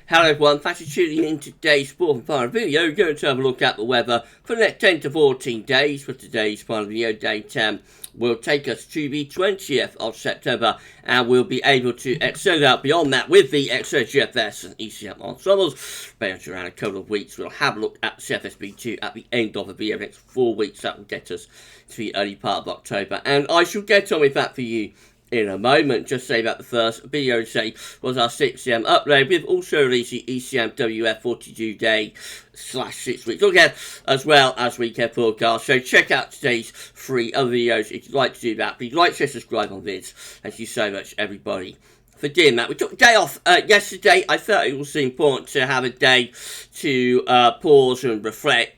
Hello everyone, thanks for tuning in to today's sport and final video. We're going to have a look at the weather for the next 10 to 14 days. For today's final video, day 10 will take us to the 20th of September, and we'll be able to extend out beyond that with the extra GFS and ECM ensembles. Based around a couple of weeks, we'll have a look at CFSB2 at the end of the video. Next 4 weeks, that will get us to the early part of October, and I shall get on with that for you in a moment. Just say that the first video today was our 6am upload. We've also released the ECM WF 42 day / 6 weeks look at, as well as weekend forecast. So check out today's 3 other videos if you'd like to do that. Please like, share, subscribe on vids. Thank you so much, everybody, for doing that. We took a day off yesterday. I felt it was important to have a day to pause and reflect,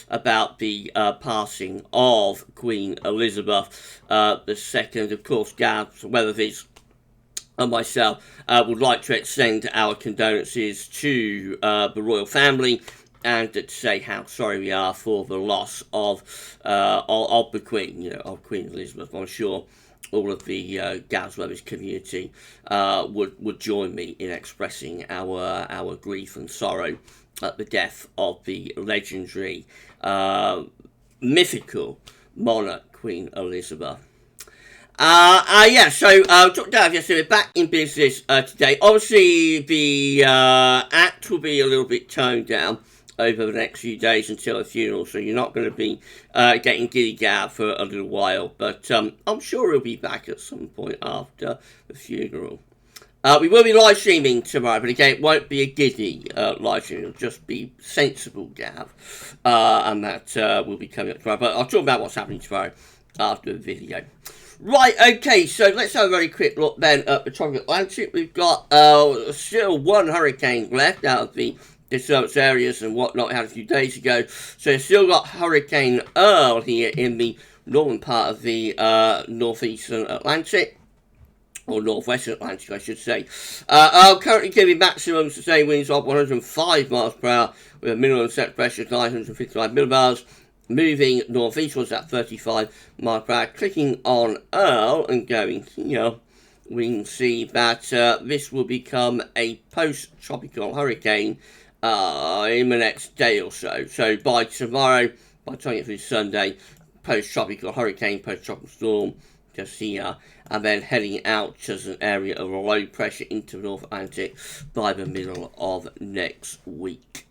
about the passing of Queen Elizabeth II. Of course, GavsWeatherVids and myself would like to extend our condolences to the royal family and to say how sorry we are for the loss of the Queen, of Queen Elizabeth. I'm sure all of the GavsWeatherVids community would join me in expressing our grief and sorrow at the death of the legendary, mythical monarch, Queen Elizabeth. So talked about yesterday, we're back in business today. Obviously, the act will be a little bit toned down over the next few days until the funeral, so you're not going to be getting Giddy Gav for a little while, but I'm sure he'll be back at some point after the funeral. We will be live streaming tomorrow, but again, it won't be a giddy live stream. It'll just be sensible Gav, and that will be coming up tomorrow. But I'll talk about what's happening tomorrow after the video. Right, okay, so let's have a very quick look then at the tropical Atlantic. We've got still one hurricane left out of the disturbance areas and whatnot we had a few days ago. So we've still got Hurricane Earl here in the northern part of the northeastern Atlantic, or northwestern Atlantic, I should say. Earl currently giving maximum sustained winds of 105 miles per hour with a minimum set pressure of 955 millibars. Moving northeastwards at 35 miles per hour. Clicking on Earl and going here, we can see that this will become a post-tropical hurricane in the next day or so. So by tomorrow, by the time you get through Sunday, post-tropical hurricane, post-tropical storm, just here, and then heading out as an area of low pressure into the North Atlantic by the middle of next week.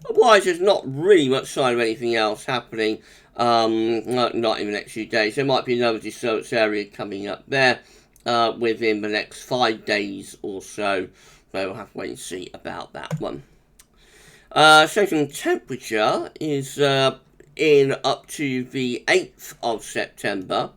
Otherwise, there's not really much sign of anything else happening, not in the next few days. There might be another disturbance area coming up there within the next 5 days or so. So we'll have to wait and see about that one. Central temperature is in up to the 8th of September.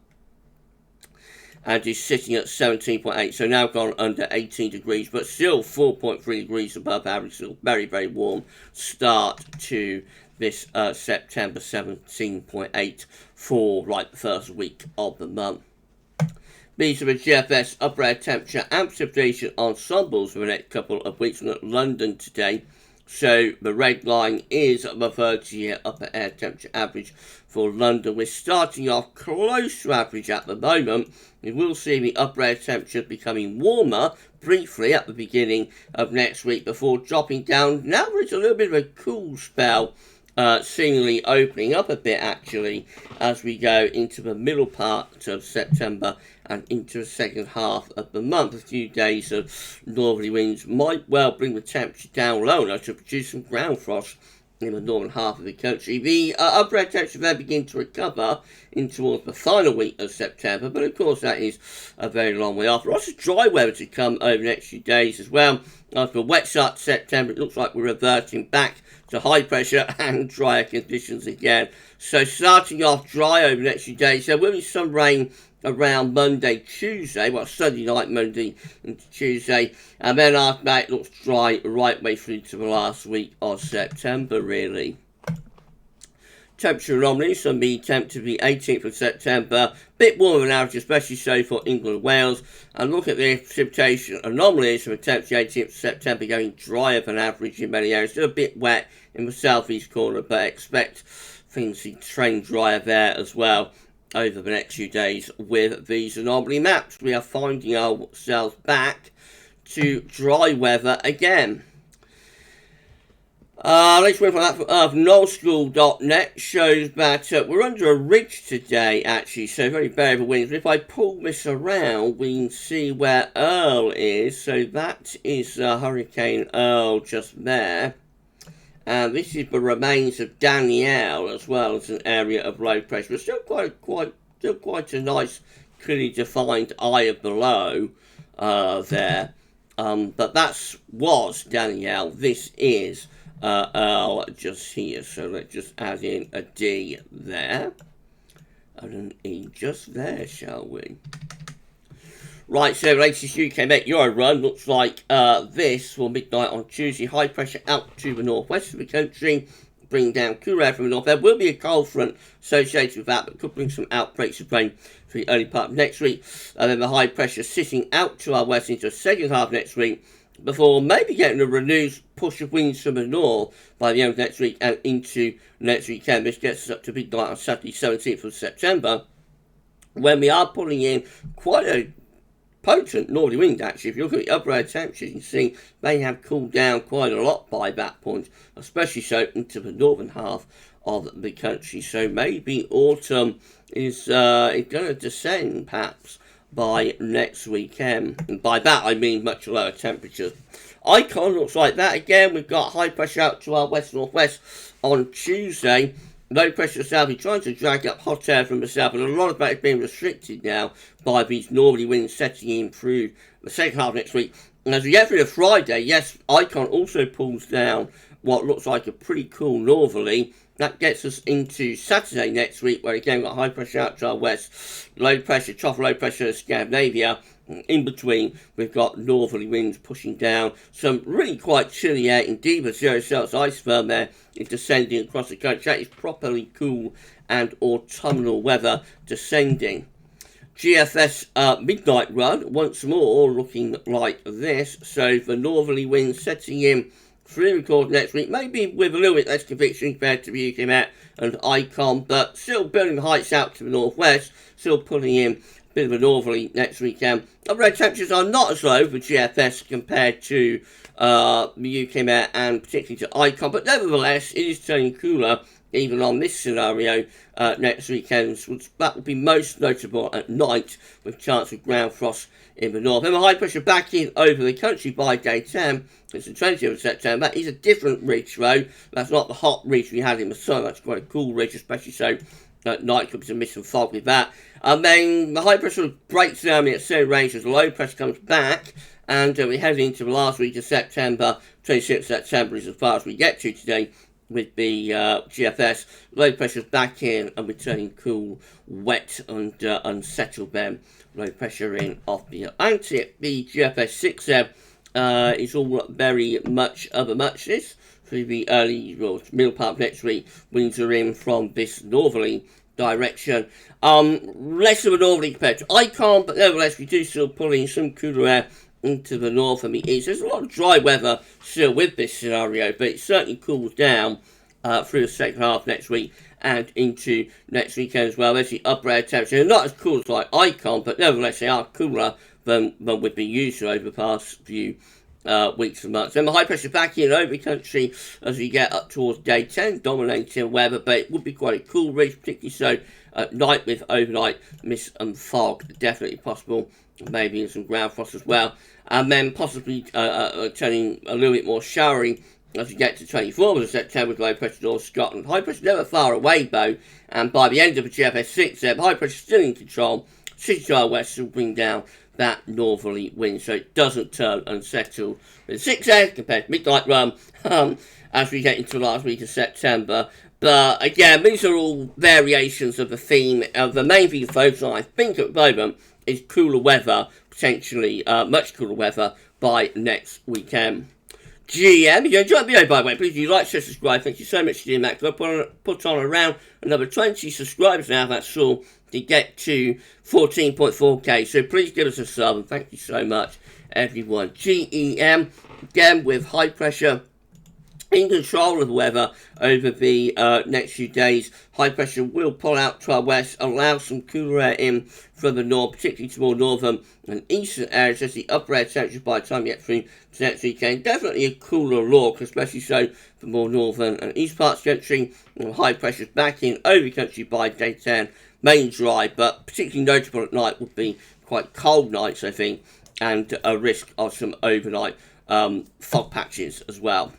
And is sitting at 17.8, so now gone under 18 degrees, but still 4.3 degrees above average. Still very, very warm start to this September, 17.8 for like the first week of the month. These are the GFS upper air temperature and precipitation ensembles for the next couple of weeks. We're at London today. So the red line is the 30-year upper air temperature average for London. We're starting off close to average at the moment. We will see the upper air temperature becoming warmer briefly at the beginning of next week before dropping down. Now there's a little bit of a cool spell seemingly opening up a bit actually as we go into the middle part of September and into the second half of the month. A few days of northerly winds might well bring the temperature down low enough to produce some ground frost in the northern half of the country. The upper air temperature then begin to recover in towards the final week of September, but of course that is a very long way off. Lots of dry weather to come over the next few days as well. After a wet start to September, it looks like we're reverting back to high pressure and drier conditions again. So starting off dry over the next few days. There will be some rain around Monday, Tuesday, Sunday night, Monday into Tuesday, and then after that it looks dry right way through to the last week of September, really. Temperature anomalies on the temp to the 18th of September, bit warmer than average, especially so for England and Wales. And look at the precipitation anomalies from the temp to the 18th of September going drier than average in many areas. Still a bit wet in the southeast corner, but expect things to trend drier there as well over the next few days with these anomaly maps. We are finding ourselves back to dry weather again. Let's wait for that from nullschool.net shows that we're under a ridge today, actually, so very variable winds. If I pull this around, we can see where Earl is. So that is Hurricane Earl just there. And this is the remains of Danielle, as well as an area of low pressure. It's still quite a nice, clearly defined eye of the low there. But that was Danielle. This is Earl just here, so let's just add in a D there and an E just there, shall we? Right, so latest UK Met Euro run looks like this for midnight on Tuesday. High pressure out to the northwest of the country, bringing down cool air from the north. There will be a cold front associated with that, but could bring some outbreaks of rain for the early part of next week. And then the high pressure sitting out to our west into the second half of next week, before maybe getting a renewed push of winds from the north by the end of next week and into next weekend. This gets us up to midnight on Saturday, 17th of September, when we are pulling in quite a potent northerly wind, actually. If you look at the upper air temperatures, you can see they have cooled down quite a lot by that point, especially so into the northern half of the country. So maybe autumn is going to descend, perhaps, by next weekend. And by that, I mean much lower temperatures. Icon looks like that again. We've got high pressure out to our west-northwest on Tuesday. Low pressure south is trying to drag up hot air from the south, and a lot of that is being restricted now by these northerly winds setting in through the second half of next week. And as we get through to Friday, yes, Icon also pulls down what looks like a pretty cool northerly. That gets us into Saturday next week, where again we've got high pressure out to our west, low pressure, trough low pressure Scandinavia. In between, we've got northerly winds pushing down some really quite chilly air indeed. The 0 Celsius ice firm there is descending across the country. That is properly cool and autumnal weather descending. GFS midnight run once more looking like this. So the northerly winds setting in through record next week, maybe with a little bit less conviction compared to the UK Met and Icon, but still building the heights out to the northwest, still pulling in a bit of a northerly next weekend. Upper temperatures are not as low for GFS compared to the UK Met and particularly to Icon, but nevertheless it is turning cooler even on this scenario next weekend. That will be most notable at night, with chance of ground frost in the north. And the high pressure back in over the country by day 10. It's the 20th of September. That is a different ridge though. That's not the hot ridge we had in the summer. That's quite a cool ridge, especially so at night. Could be some mist and fog with that. And then the high pressure breaks down at same range as the low pressure comes back. And we head into the last week of September. 26th of September is as far as we get to today with the GFS. Low pressure's back in and we're turning cool, wet and unsettled then. Low pressure in off the Atlantic. The GFS 6 is all very much of a muchness through the early or middle part of next week. Winds are in from this northerly direction. Less of a northerly compared to Icon, but nevertheless we do still pull in some cooler air into the north and the east. There's a lot of dry weather still with this scenario, but it certainly cools down through the second half next week and into next weekend as well. There's the upper air temperature. They're not as cool as like Icon, but nevertheless they are cooler than we've been used to over the past few weeks and months. Then the high pressure back in over the country as we get up towards day 10, dominating weather, but it would be quite a cool ridge, particularly so at night with overnight mist and fog, definitely possible. Maybe some ground frost as well, and then possibly turning a little bit more showery as we get to 24th of September with low pressure North Scotland. High pressure never far away though, and by the end of the GFS 6 high pressure still in control. City to our west will bring down that northerly wind, so it doesn't turn unsettled with 6 compared to midnight run as we get into the last week of September. But again, these are all variations of the theme. The main thing to focus on, I think, at the moment is cooler weather, potentially much cooler weather by next weekend. GM, if you enjoyed the video, by the way, please do like, share, subscribe. Thank you so much for doing that. I've put on around another 20 subscribers now, that's all, to get to 14.4k. So please give us a sub, and thank you so much, everyone. GEM, again, with high pressure in control of the weather over the next few days. High pressure will pull out to our west, allow some cooler air in from the north, particularly to more northern and eastern areas, as the upper air temperatures by the time you get through to next weekend. Definitely a cooler look, especially so for more northern and east parts of the country. And high pressures back in over the country by daytime, mainly dry, but particularly notable at night would be quite cold nights, I think, and a risk of some overnight fog patches as well.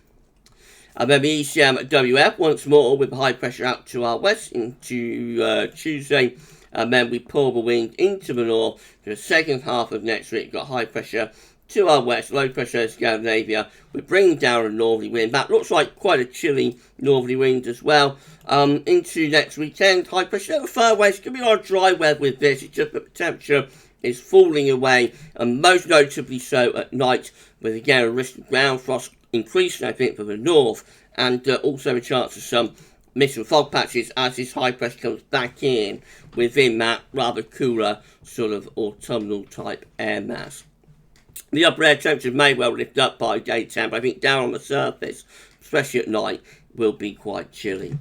And then the ECM WF once more with high pressure out to our west into Tuesday. And then we pull the wind into the north for the second half of next week. Got high pressure to our west, low pressure in Scandinavia. We're bringing down a northerly wind. That looks like quite a chilly northerly wind as well. Into next weekend, high pressure over far away. It's going to be a lot of dry weather with this. It's just that the temperature is falling away, and most notably so at night, with again a risk of ground frost increasing, I think, for the north, and also a chance of some mist and fog patches as this high pressure comes back in within that rather cooler sort of autumnal type air mass. The upper air temperatures may well lift up by daytime, but I think down on the surface, especially at night, will be quite chilly.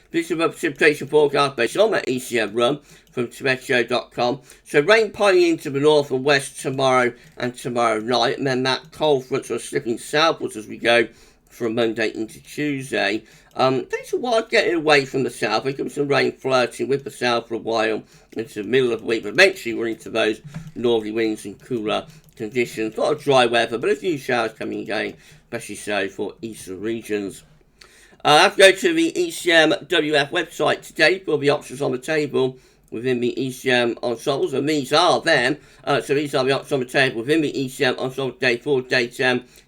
This is a precipitation forecast based on that ECM run from twentieth.com. So rain piling into the north and west tomorrow and tomorrow night, and then that cold front sort of slipping southwards as we go from Monday into Tuesday. Takes a while getting away from the south. There could be some rain flirting with the south for a while into the middle of the week, but eventually we're into those northerly winds and cooler conditions. A lot of dry weather, but a few showers coming and going, especially so for eastern regions. I have to go to the ECM WF website today for the options on the table within the ECM ensembles, and these are them. So these are the options on the table within the ECM ensemble today for date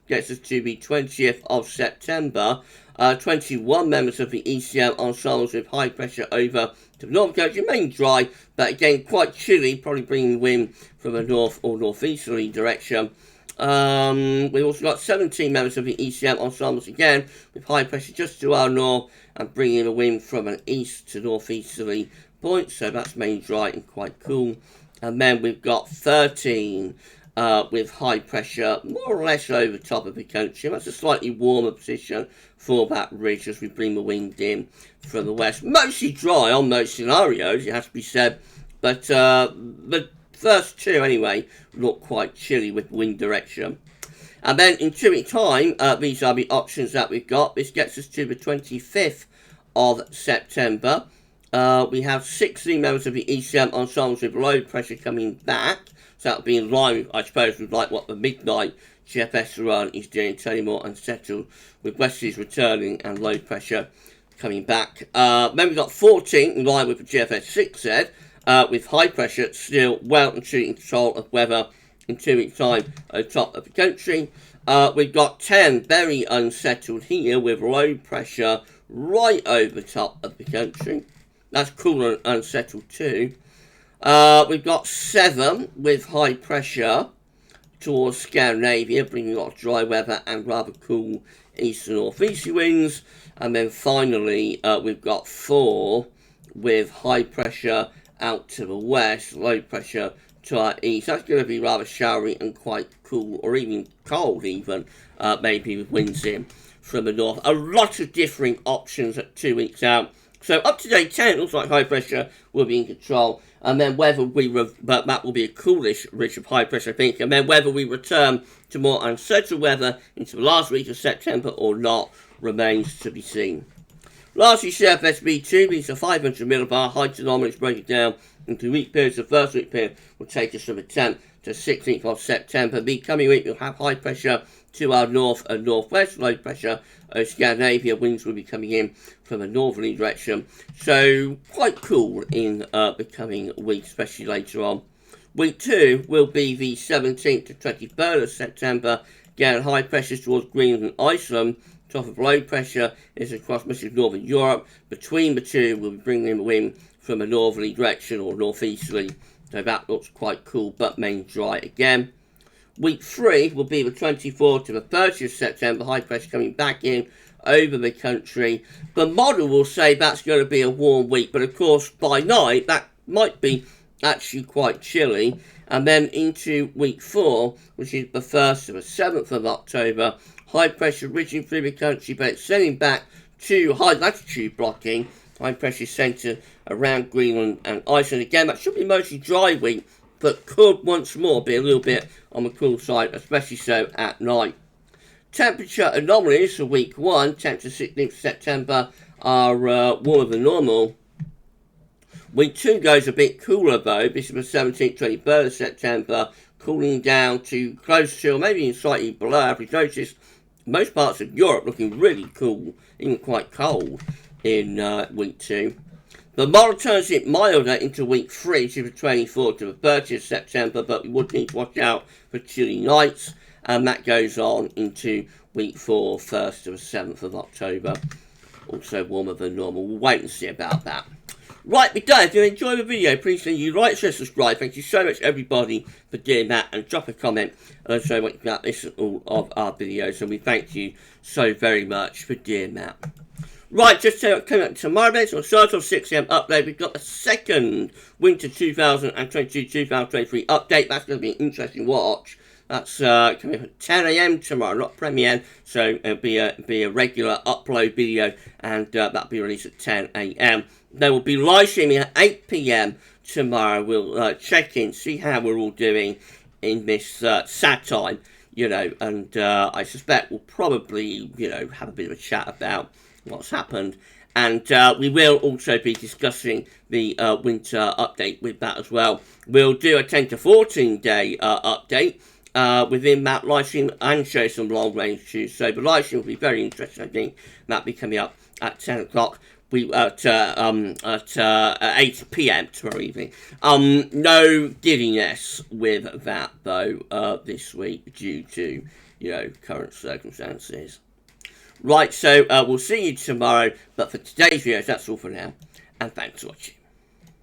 gets us to the 20th of September. 21 members of the ECM ensembles with high pressure over to the north coast. Remain dry, but again quite chilly, probably bringing wind from a north or northeasterly direction. We've also got 17 members of the ECM ensembles again with high pressure just to our north and bringing a wind from an east to northeasterly point, so that's mainly dry and quite cool. And then we've got 13 with high pressure more or less over the top of the country. That's a slightly warmer position for that ridge as we bring the wind in from the west. Mostly dry on those scenarios, it has to be said, but the first two anyway look quite chilly with wind direction. And then in 2 weeks time, these are the options that we've got. This gets us to the 25th of September. We have 16 members of the ECM ensembles with low pressure coming back, so that'll be in line, I suppose, with like what the midnight GFS run is doing, turning more unsettled with westerlies returning and low pressure coming back. Then we've got 14 in line with the GFS 6 said, with high pressure still well and truly in control of weather in 2 weeks time at the top of the country. We've got 10 very unsettled here with low pressure right over the top of the country. That's cool and unsettled too. We've got 7 with high pressure towards Scandinavia, bringing a lot of dry weather and rather cool east and northeasterly winds. And then finally, we've got 4 with high pressure out to the west, low pressure to our east. That's going to be rather showery and quite cool, or even cold even, maybe with winds in from the north. A lot of differing options at 2 weeks out. So up to day 10, it looks like high pressure will be in control. And then whether but that will be a coolish ridge of high pressure, I think. And then whether we return to more unsettled weather into the last week of September or not remains to be seen. Lastly, surface B2, these are 500 millibar height anomalies breaking down into week periods. The first week period will take us from the 10th to 16th of September. The coming week will have high pressure to our north and northwest, low pressure over Scandinavia. Winds will be coming in from a northerly direction. So quite cool in the coming week, especially later on. Week 2 will be the 17th to 23rd of September. Again, high pressures towards Greenland and Iceland. Top of low pressure is across much of northern Europe. Between the two, we'll be bringing in the wind from a northerly direction or northeasterly. So that looks quite cool, but mainly dry again. Week 3 will be the 24th to the 30th of September. High pressure coming back in over the country. The model will say that's going to be a warm week, but of course by night that might be actually quite chilly. And then into week 4, which is the 1st to the 7th of October, high pressure ridging through the country, but it's sending back to high latitude blocking, high pressure centre around Greenland and Iceland. Again, that should be mostly dry week, but could once more be a little bit on the cool side, especially so at night. Temperature anomalies for week 1, 10th to 16th September, are warmer than normal. Week 2 goes a bit cooler though. This is the 17th, 23rd of September, cooling down to close to, or maybe even slightly below average. Notice most parts of Europe looking really cool, even quite cold in week 2. The model turns it milder into week 3, to the 24th to the 30th of September, but we would need to watch out for chilly nights, and that goes on into week 4, 1st to the 7th of October. Also warmer than normal. We'll wait and see about that. Right, we're done. If you enjoyed the video, please leave you like, share, subscribe. Thank you so much, everybody, for doing that. And drop a comment and show what you got this and all of our videos. And we thank you so very much for doing that. Right, just coming up tomorrow, on start of 6 AM update, we've got a second Winter 2022-2023 update. That's going to be an interesting watch. That's coming up at 10 AM tomorrow, not premiere, so it'll be a regular upload video, and that'll be released at 10 AM. There will be live streaming at 8 PM tomorrow. We'll check in, see how we're all doing in this sad time, you know, and I suspect we'll probably, you know, have a bit of a chat about what's happened, and we will also be discussing the winter update with that as well. We'll do a 10 to 14 day update within that live stream and show some long range views. So the live stream will be very interesting. I think that'll be coming up at 10 o'clock. At 8 PM tomorrow evening. No giddiness with that though this week due to, you know, current circumstances. Right, so we'll see you tomorrow, but for today's video, that's all for now, and thanks for watching.